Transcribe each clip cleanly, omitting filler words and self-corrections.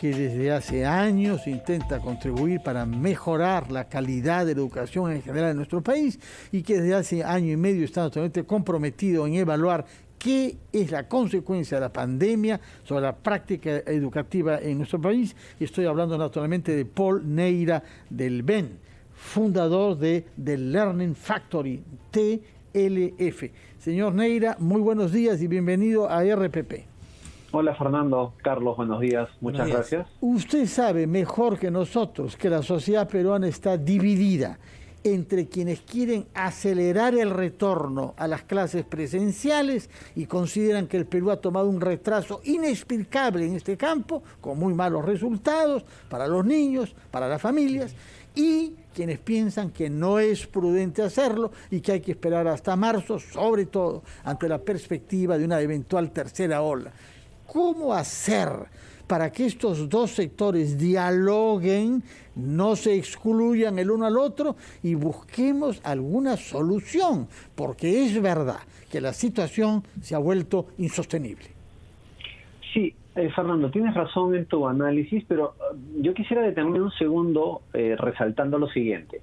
que desde hace años intenta contribuir para mejorar la calidad de la educación en general en nuestro país y que desde hace año y medio está totalmente comprometido en evaluar qué es la consecuencia de la pandemia sobre la práctica educativa en nuestro país. Y estoy hablando naturalmente de Paul Neira del BEN, fundador de The Learning Factory, TLF. Señor Neira, muy buenos días y bienvenido a RPP. Hola Fernando, Carlos, buenos días, muchas gracias. Usted sabe mejor que nosotros que la sociedad peruana está dividida entre quienes quieren acelerar el retorno a las clases presenciales y consideran que el Perú ha tomado un retraso inexplicable en este campo, con muy malos resultados para los niños, para las familias, y quienes piensan que no es prudente hacerlo y que hay que esperar hasta marzo, sobre todo ante la perspectiva de una eventual tercera ola. ¿Cómo hacer para que estos dos sectores dialoguen, no se excluyan el uno al otro y busquemos alguna solución? Porque es verdad que la situación se ha vuelto insostenible. Sí, Fernando, tienes razón en tu análisis, pero yo quisiera detenerme un segundo resaltando lo siguiente.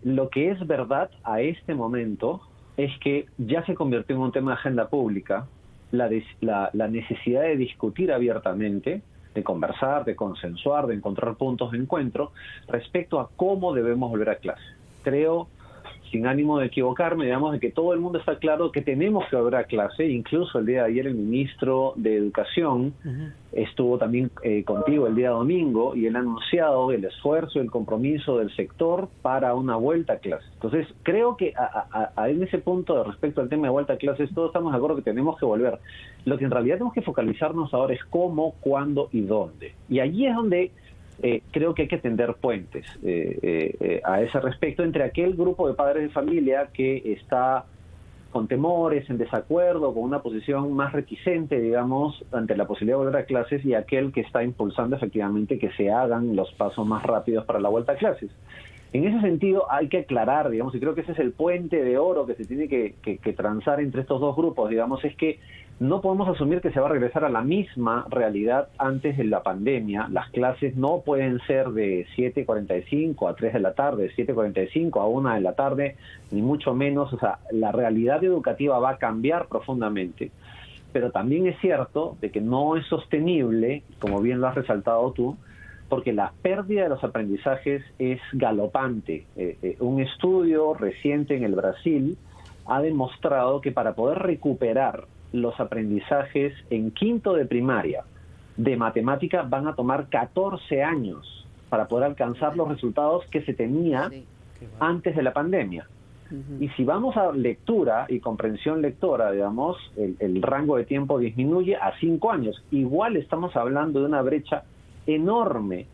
Lo que es verdad a este momento es que ya se convirtió en un tema de agenda pública la necesidad de discutir abiertamente, de conversar, de consensuar, de encontrar puntos de encuentro respecto a cómo debemos volver a clase. Creo, sin ánimo de equivocarme, digamos, de que todo el mundo está claro que tenemos que volver a clase. Incluso el día de ayer el ministro de Educación estuvo también contigo el día domingo y él ha anunciado el esfuerzo y el compromiso del sector para una vuelta a clase. Entonces, creo que en ese punto respecto al tema de vuelta a clases, todos estamos de acuerdo que tenemos que volver. Lo que en realidad tenemos que focalizarnos ahora es cómo, cuándo y dónde. Y allí es donde creo que hay que tender puentes a ese respecto entre aquel grupo de padres de familia que está con temores, en desacuerdo, con una posición más reticente, digamos, ante la posibilidad de volver a clases, y aquel que está impulsando efectivamente que se hagan los pasos más rápidos para la vuelta a clases. En ese sentido hay que aclarar, digamos, y creo que ese es el puente de oro que se tiene que transar entre estos dos grupos, digamos, es que no podemos asumir que se va a regresar a la misma realidad antes de la pandemia. Las clases no pueden ser de 7:45 a 3 de la tarde, de 7:45 a 1 de la tarde, ni mucho menos. O sea, la realidad educativa va a cambiar profundamente. Pero también es cierto de que no es sostenible, como bien lo has resaltado tú, porque la pérdida de los aprendizajes es galopante. Un estudio reciente en el Brasil ha demostrado que para poder recuperar los aprendizajes en quinto de primaria de matemática van a tomar 14 años para poder alcanzar los resultados que se tenía antes de la pandemia. Y si vamos a lectura y comprensión lectora, digamos, el rango de tiempo disminuye a 5 años. Igual estamos hablando de una brecha enorme,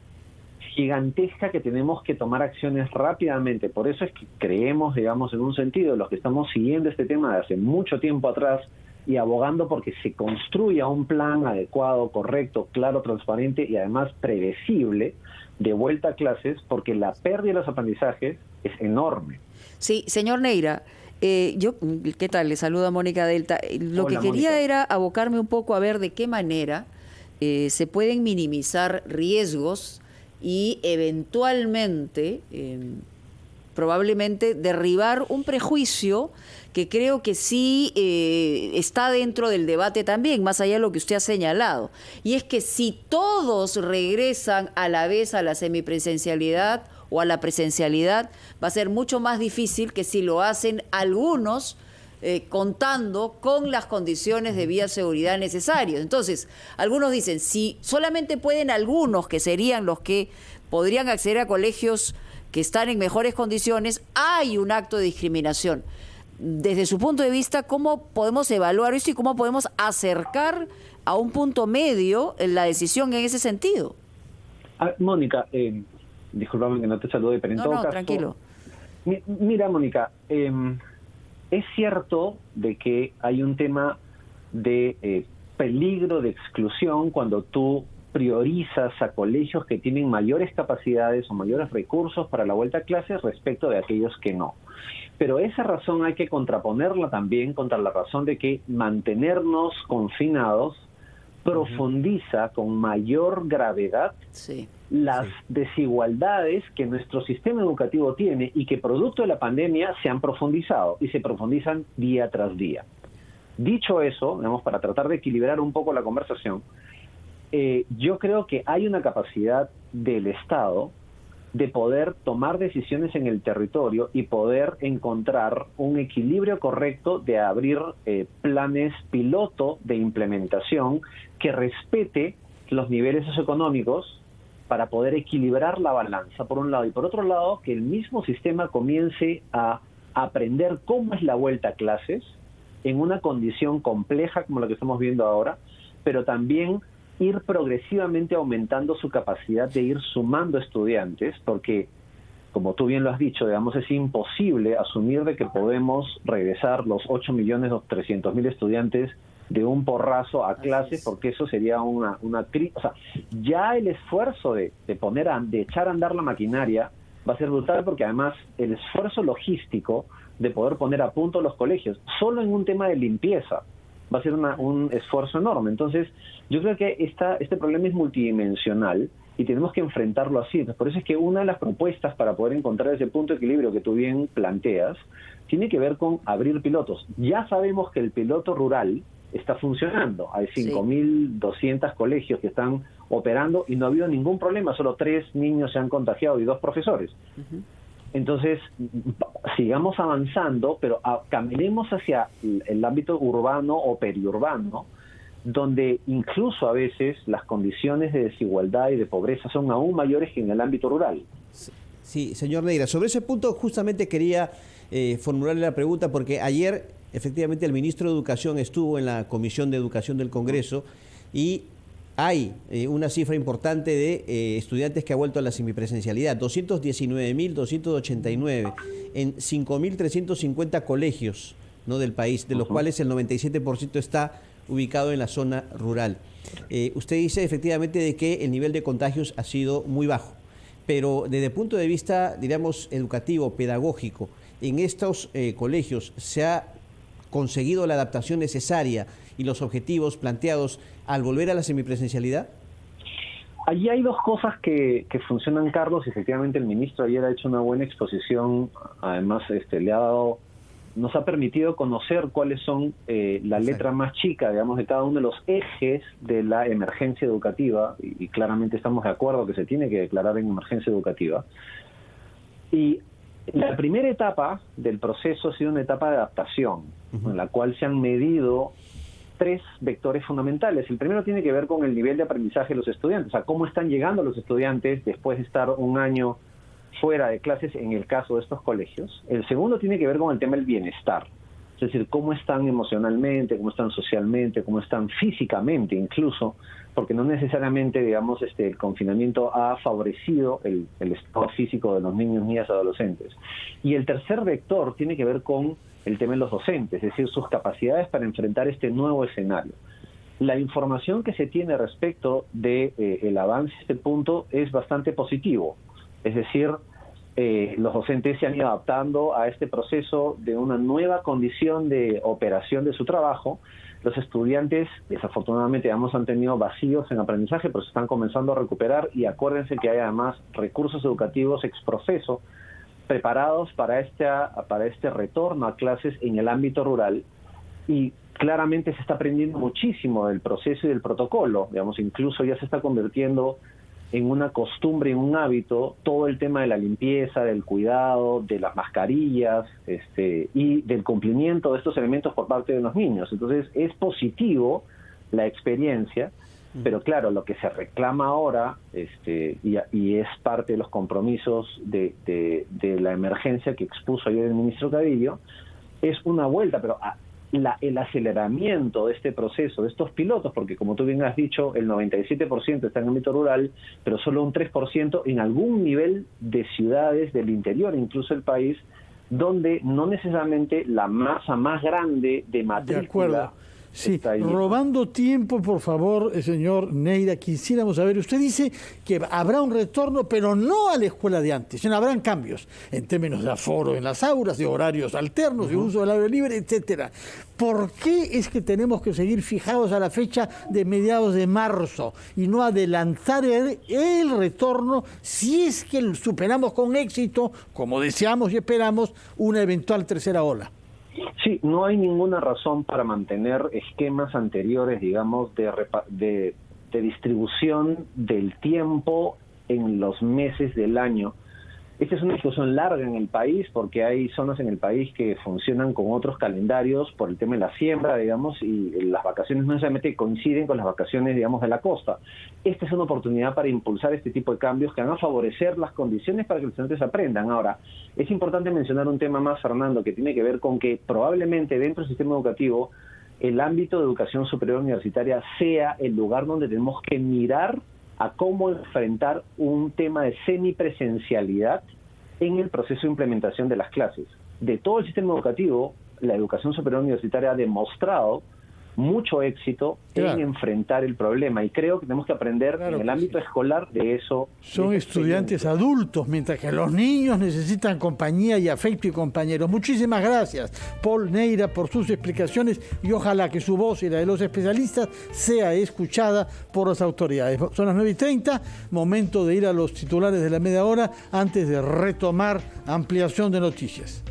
gigantesca, que tenemos que tomar acciones rápidamente. Por eso es que creemos, digamos, en un sentido, los que estamos siguiendo este tema de hace mucho tiempo atrás y abogando porque se construya un plan adecuado, correcto, claro, transparente y además predecible de vuelta a clases, porque la pérdida de los aprendizajes es enorme. Sí, señor Neira, ¿qué tal? Le saluda Mónica Delta. Lo Hola, que quería Mónica. era abocarme un poco a ver de qué manera se pueden minimizar riesgos y eventualmente, probablemente, derribar un prejuicio que creo que sí está dentro del debate también, más allá de lo que usted ha señalado. Y es que si todos regresan a la vez a la semipresencialidad o a la presencialidad, va a ser mucho más difícil que si lo hacen algunos contando con las condiciones de bioseguridad necesarias. Entonces, algunos dicen, si solamente pueden algunos, que serían los que podrían acceder a colegios que están en mejores condiciones, hay un acto de discriminación. Desde su punto de vista, ¿cómo podemos evaluar esto y cómo podemos acercar a un punto medio la decisión en ese sentido? Mónica, discúlpame que no te salude, pero en todo caso... tranquilo. Mira, Mónica, es cierto de que hay un tema de peligro de exclusión cuando tú priorizas a colegios que tienen mayores capacidades o mayores recursos para la vuelta a clases respecto de aquellos que no. Pero esa razón hay que contraponerla también contra la razón de que mantenernos confinados profundiza con mayor gravedad las desigualdades que nuestro sistema educativo tiene y que producto de la pandemia se han profundizado y se profundizan día tras día. Dicho eso, digamos, para tratar de equilibrar un poco la conversación, yo creo que hay una capacidad del Estado de poder tomar decisiones en el territorio y poder encontrar un equilibrio correcto de abrir planes piloto de implementación que respete los niveles socioeconómicos para poder equilibrar la balanza, por un lado, y por otro lado, que el mismo sistema comience a aprender cómo es la vuelta a clases en una condición compleja como la que estamos viendo ahora, pero también ir progresivamente aumentando su capacidad de ir sumando estudiantes, porque, como tú bien lo has dicho, digamos, es imposible asumir de que podemos regresar los 8.300.000 estudiantes de un porrazo a clases, porque eso sería una o sea, ya el esfuerzo de echar a andar la maquinaria va a ser brutal, porque además el esfuerzo logístico de poder poner a punto los colegios, solo en un tema de limpieza, va a ser un esfuerzo enorme. Entonces, yo creo que este problema es multidimensional y tenemos que enfrentarlo así. Por eso es que una de las propuestas para poder encontrar ese punto de equilibrio que tú bien planteas tiene que ver con abrir pilotos. Ya sabemos que el piloto rural está funcionando. Hay 5.200 colegios que están operando y no ha habido ningún problema. Solo 3 niños se han contagiado y 2 profesores. Entonces, sigamos avanzando, pero caminemos hacia el ámbito urbano o periurbano, donde incluso a veces las condiciones de desigualdad y de pobreza son aún mayores que en el ámbito rural. Sí, señor Neira, sobre ese punto justamente quería formularle la pregunta, porque ayer efectivamente el ministro de Educación estuvo en la Comisión de Educación del Congreso y hay una cifra importante de estudiantes que ha vuelto a la semipresencialidad, 219.289 en 5.350 colegios, ¿no?, del país, de los cuales el 97% está ubicado en la zona rural. Usted dice efectivamente de que el nivel de contagios ha sido muy bajo, pero desde el punto de vista, diríamos, educativo, pedagógico, en estos colegios se ha conseguido la adaptación necesaria y los objetivos planteados al volver a la semipresencialidad? Allí hay dos cosas que funcionan, Carlos. Efectivamente, el ministro ayer ha hecho una buena exposición. Además, nos ha permitido conocer cuáles son la letra más chica, digamos, de cada uno de los ejes de la emergencia educativa, y claramente estamos de acuerdo que se tiene que declarar en emergencia educativa. Y la primera etapa del proceso ha sido una etapa de adaptación, en la cual se han medido 3 vectores fundamentales. El primero tiene que ver con el nivel de aprendizaje de los estudiantes, o sea, cómo están llegando los estudiantes después de estar un año fuera de clases en el caso de estos colegios. El segundo tiene que ver con el tema del bienestar, es decir, cómo están emocionalmente, cómo están socialmente, cómo están físicamente incluso, porque no necesariamente, digamos, el confinamiento ha favorecido el estado físico de los niños, niñas y adolescentes. Y el tercer vector tiene que ver con el tema de los docentes, es decir, sus capacidades para enfrentar este nuevo escenario. La información que se tiene respecto de el avance de este punto es bastante positivo, es decir, los docentes se han ido adaptando a este proceso de una nueva condición de operación de su trabajo. Los estudiantes, desafortunadamente, han tenido vacíos en aprendizaje, pero se están comenzando a recuperar, y acuérdense que hay además recursos educativos ex profeso preparados para este retorno a clases en el ámbito rural, y claramente se está aprendiendo muchísimo del proceso y del protocolo, digamos, incluso ya se está convirtiendo en una costumbre, en un hábito, todo el tema de la limpieza, del cuidado, de las mascarillas, y del cumplimiento de estos elementos por parte de los niños. Entonces, es positivo la experiencia, pero claro, lo que se reclama ahora, y es parte de los compromisos de la emergencia que expuso ayer el ministro Cadillo, es una vuelta, pero el aceleramiento de este proceso, de estos pilotos, porque como tú bien has dicho, el 97% está en el ámbito rural, pero solo un 3% en algún nivel de ciudades del interior, incluso el país, donde no necesariamente la masa más grande de matrícula Sí, está ahí. robando tiempo, por favor, señor Neira, quisiéramos saber, usted dice que habrá un retorno, pero no a la escuela de antes, sino habrán cambios en términos de aforo en las aulas, de horarios alternos, de uso del aire libre, etcétera. ¿Por qué es que tenemos que seguir fijados a la fecha de mediados de marzo y no adelantar el retorno si es que superamos con éxito, como deseamos y esperamos, una eventual tercera ola? Sí, no hay ninguna razón para mantener esquemas anteriores, digamos, de distribución del tiempo en los meses del año. Esta es una discusión larga en el país porque hay zonas en el país que funcionan con otros calendarios por el tema de la siembra, digamos, y las vacaciones no necesariamente coinciden con las vacaciones, digamos, de la costa. Esta es una oportunidad para impulsar este tipo de cambios que van a favorecer las condiciones para que los estudiantes aprendan. Ahora, es importante mencionar un tema más, Fernando, que tiene que ver con que probablemente dentro del sistema educativo el ámbito de educación superior universitaria sea el lugar donde tenemos que mirar a cómo enfrentar un tema de semipresencialidad en el proceso de implementación de las clases. De todo el sistema educativo, la educación superior universitaria ha demostrado mucho éxito en enfrentar el problema y creo que tenemos que aprender en el ámbito escolar de eso. Son estudiantes adultos, mientras que los niños necesitan compañía y afecto y compañeros. Muchísimas gracias, Paul Neira, por sus explicaciones y ojalá que su voz y la de los especialistas sea escuchada por las autoridades. Son las 9:30, momento de ir a los titulares de la media hora antes de retomar ampliación de noticias.